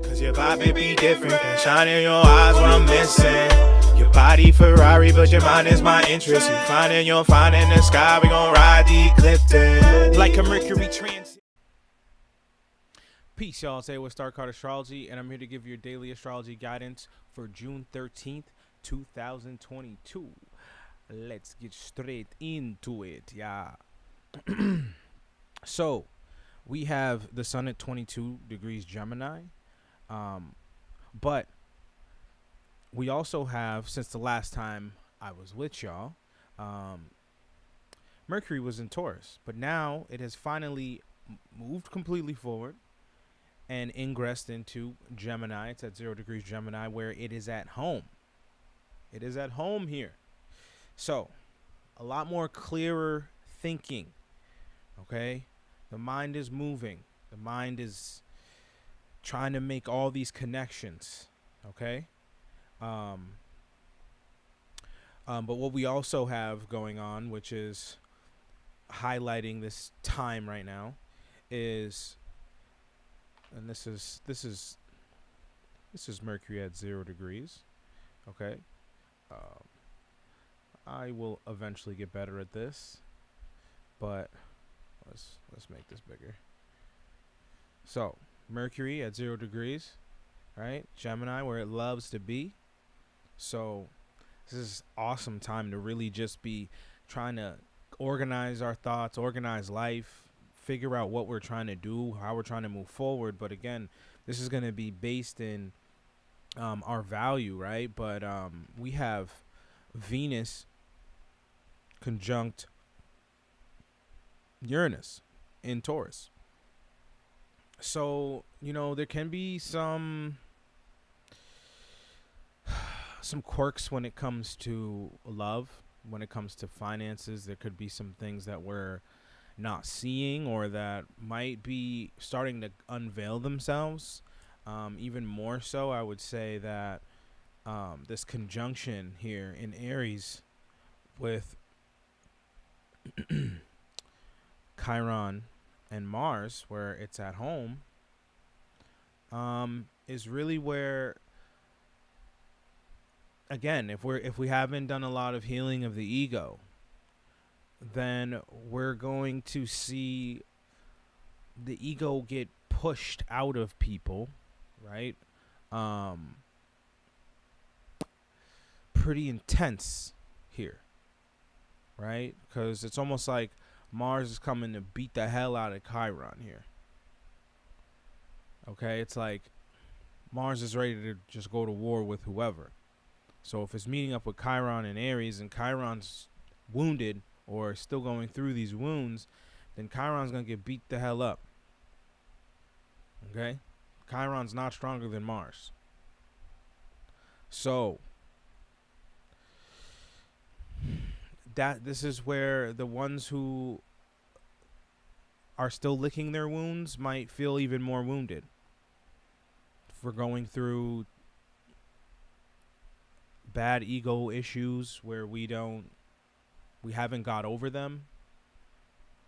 Cause your vibe may be different than shine in your eyes what I'm missing. Your body Ferrari, but your mind is my interest. You finding your find in the sky, we gon' ride the ecliptic like a Mercury transit. Peace, y'all. Today with Star Card Astrology, and I'm here to give you your daily astrology guidance for June 13th, 2022. Let's get straight into it, yeah. So, we have the sun at 22 degrees Gemini, but we also have, since the last time I was with y'all, Mercury was in Taurus, but now it has finally moved completely forward and ingressed into Gemini. It's at 0 degrees Gemini, where it is at home. It is at home here. So, a lot more clearer thinking, okay? The mind is moving. The mind is trying to make all these connections, okay? But what we also have going on, which is highlighting this time right now, is, and this is Mercury at 0 degrees, okay? I will eventually get better at this, but let's make this bigger. So Mercury at 0 degrees, right? Gemini, where it loves to be. So this is awesome time to really just be trying to organize our thoughts, organize life, figure out what we're trying to do, how we're trying to move forward. But again, this is going to be based in our value, right? But we have Venus conjunct Uranus in Taurus. So, you know, there can be some quirks when it comes to love, when it comes to finances. There could be some things that we're not seeing or that might be starting to unveil themselves. Even more so, I would say that this conjunction here in Aries with Chiron and Mars, where it's at home, is really where, again, if we haven't done a lot of healing of the ego, then we're going to see the ego get pushed out of people, right? Pretty intense here, right? Because it's almost like Mars is coming to beat the hell out of Chiron here. Okay, it's like Mars is ready to just go to war with whoever. So if it's meeting up with Chiron and Aries, and Chiron's wounded or still going through these wounds, then Chiron's going to get beat the hell up. Okay? Chiron's not stronger than Mars. So this is where the ones who are still licking their wounds might feel even more wounded. If we're going through bad ego issues where we haven't got over them,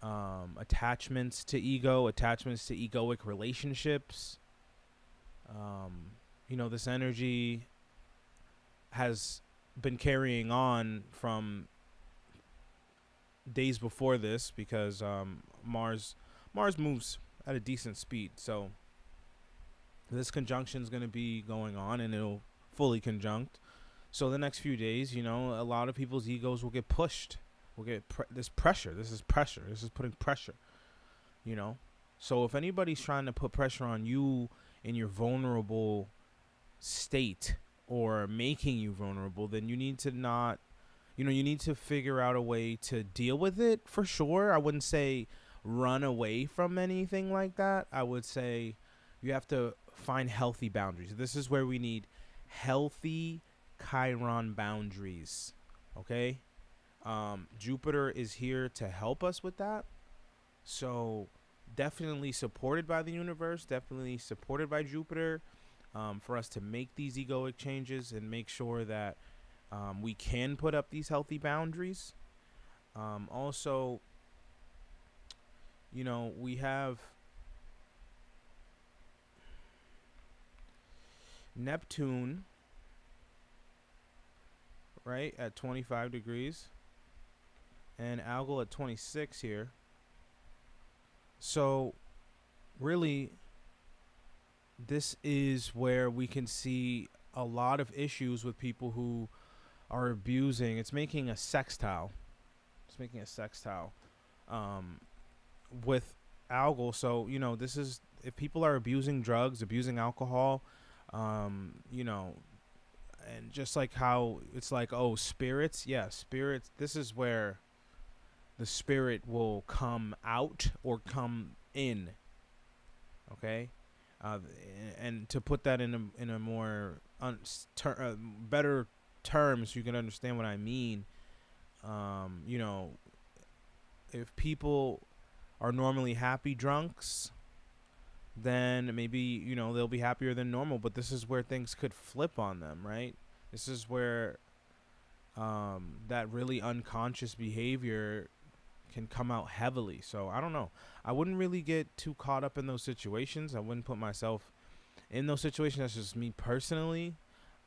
attachments to ego, attachments to egoic relationships, you know, this energy has been carrying on from days before this, because Mars moves at a decent speed. So this conjunction is going to be going on, and it'll fully conjunct. So the next few days, you know, a lot of people's egos will get pushed. We'll get this pressure. This is pressure. This is putting pressure, you know. So if anybody's trying to put pressure on you in your vulnerable state or making you vulnerable, then you need to not, you know, you need to figure out a way to deal with it, for sure. I wouldn't say run away from anything like that. I would say you have to find healthy boundaries. This is where we need healthy Chiron boundaries, okay? Jupiter is here to help us with that. So definitely supported by the universe, definitely supported by Jupiter, for us to make these egoic changes and make sure that we can put up these healthy boundaries. Also, you know, we have Neptune, right, at 25 degrees, and Algol at 26 here. So, really, this is where we can see a lot of issues with people who are abusing. It's making a sextile. It's making a sextile with Algol. So, this is if people are abusing drugs, abusing alcohol, you know, and just like how it's like, oh, spirits, yeah, spirits. This is where the spirit will come out or come in. Okay, uh, and to put that in a more better terms, you can understand what I mean. You know, if people are normally happy drunks, then maybe they'll be happier than normal. But this is where things could flip on them, right? This is where that really unconscious behavior can come out heavily. So I don't know. I wouldn't really get too caught up in those situations. I wouldn't put myself in those situations. That's just me personally.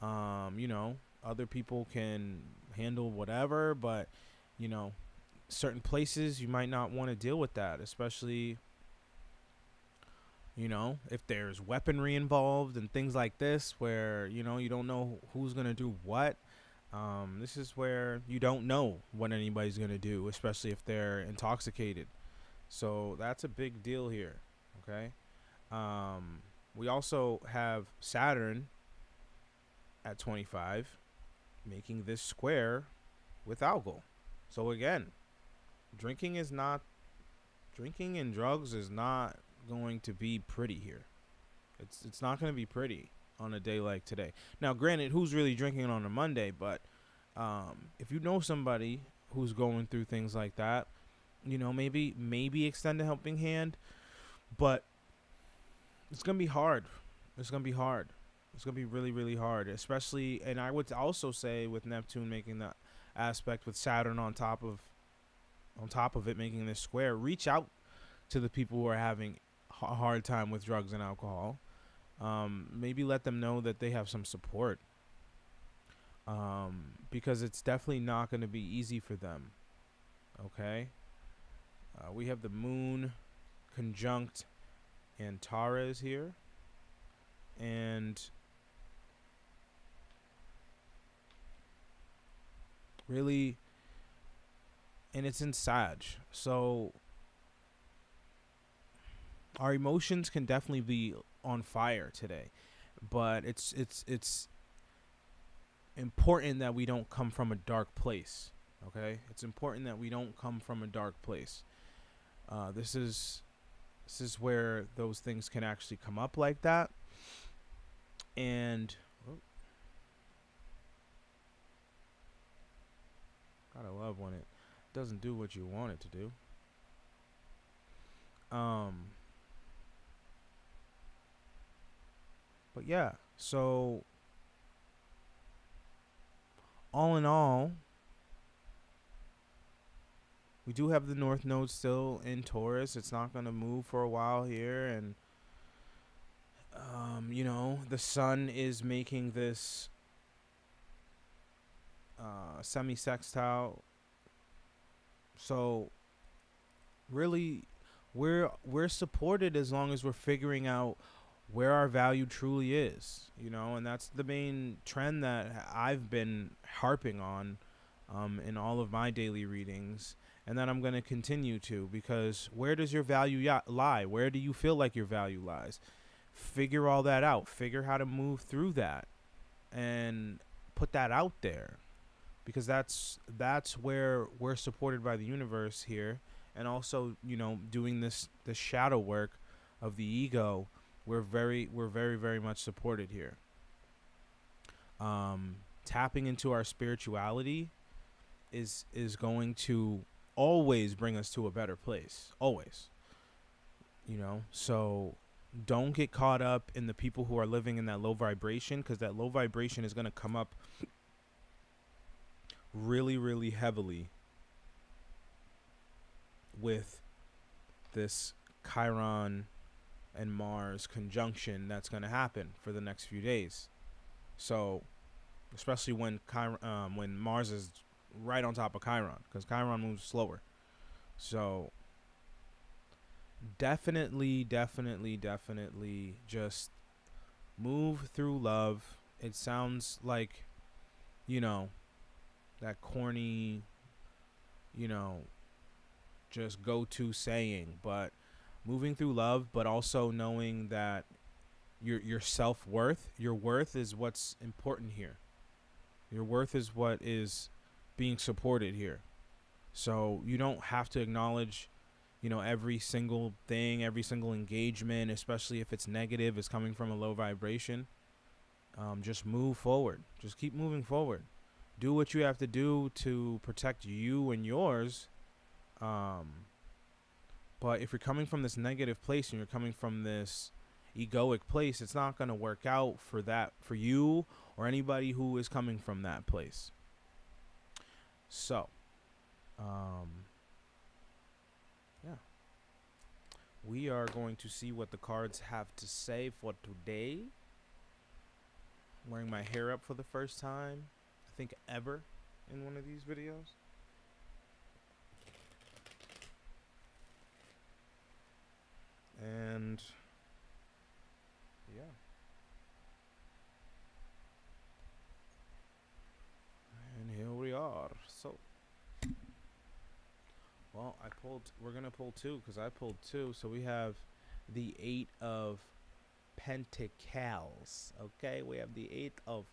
Other people can handle whatever, but certain places you might not want to deal with that, especially if there's weaponry involved and things like this, where you don't know who's gonna do what. This is where you don't know what anybody's gonna do, especially if they're intoxicated. So that's a big deal here. Okay. We also have Saturn at 25, making this square with Algol. So again, drinking and drugs is not going to be pretty here. It's not going to be pretty on a day like today. Now, granted, who's really drinking on a Monday? But if you know somebody who's going through things like that, maybe extend a helping hand. But it's gonna be hard. It's gonna be hard. It's gonna be really, really hard. Especially, and I would also say with Neptune making that aspect with Saturn on top of it making this square, reach out to the people who are having a hard time with drugs and alcohol. Maybe let them know that they have some support. Because it's definitely not going to be easy for them. Okay. We have the moon conjunct Antares here. And really, and it's in Sag. So our emotions can definitely be on fire today. But it's important that we don't come from a dark place. Okay? It's important that we don't come from a dark place. This is where those things can actually come up like that. And gotta love when it doesn't do what you want it to do. But yeah, so all in all, we do have the North Node still in Taurus. It's not going to move for a while here. And, the Sun is making this semi-sextile. So, really, we're supported as long as we're figuring out where our value truly is, and that's the main trend that I've been harping on in all of my daily readings, and that I'm going to continue to, because where does your value lie? Where do you feel like your value lies? Figure all that out. Figure how to move through that and put that out there, because that's where we're supported by the universe here. And also, doing this shadow work of the ego, we're very, very much supported here. Tapping into our spirituality is going to always bring us to a better place. Always. So don't get caught up in the people who are living in that low vibration, because that low vibration is going to come up really, really heavily with this Chiron and Mars conjunction that's going to happen for the next few days. So, especially when when Mars is right on top of Chiron, because Chiron moves slower. So, definitely just move through love. It sounds like, you know, that corny, you know, just go-to saying, but moving through love, but also knowing that your self-worth, your worth is what's important here. Your worth is what is being supported here. So you don't have to acknowledge, every single thing, every single engagement, especially if it's negative, is coming from a low vibration. Just move forward. Just keep moving forward. Do what you have to do to protect you and yours. But if you're coming from this negative place and you're coming from this egoic place, it's not going to work out for you or anybody who is coming from that place. So, yeah. We are going to see what the cards have to say for today. I'm wearing my hair up for the first time, I think, ever in one of these videos. And yeah. And here we are. So, well, we're going to pull two because I pulled two. So we have the 8 of Pentacles. Okay, we have the 8 of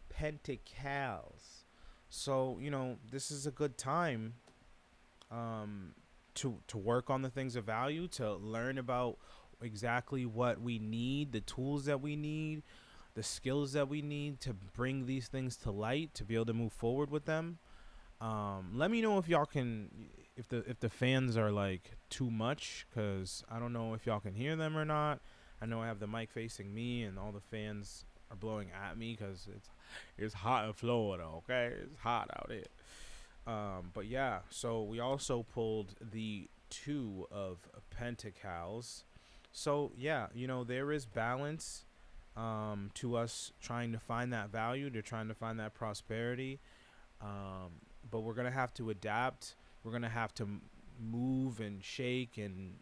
Pentacles. So, this is a good time to work on the things of value, to learn about exactly what we need, the tools that we need, the skills that we need to bring these things to light, to be able to move forward with them. Let me know if y'all can, if the fans are like too much, because I don't know if y'all can hear them or not. I know I have the mic facing me and all the fans are blowing at me because it's hot in Florida. Okay, it's hot out here. But yeah, so we also pulled the 2 of Pentacles. So yeah, there is balance to us trying to find that value, to trying to find that prosperity. But we're going to have to adapt. We're going to have to move and shake and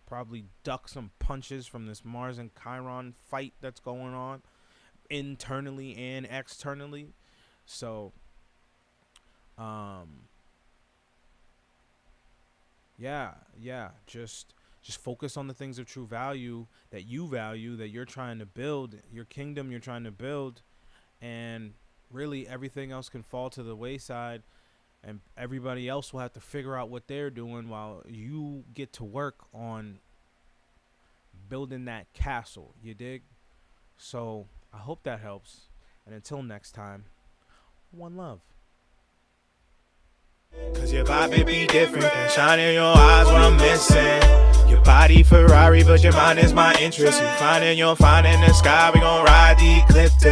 probably duck some punches from this Mars and Chiron fight that's going on internally and externally. So, yeah, just focus on the things of true value that you're trying to build, your kingdom you're trying to build, and really everything else can fall to the wayside, and everybody else will have to figure out what they're doing while you get to work on building that castle. You dig? So I hope that helps, and until next time, one love. Cause your vibe it be different than shining in your eyes what I'm missing. Your body Ferrari, but your mind is my interest. You finding the sky, we gon' ride the eclipse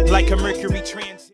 like a Mercury transit.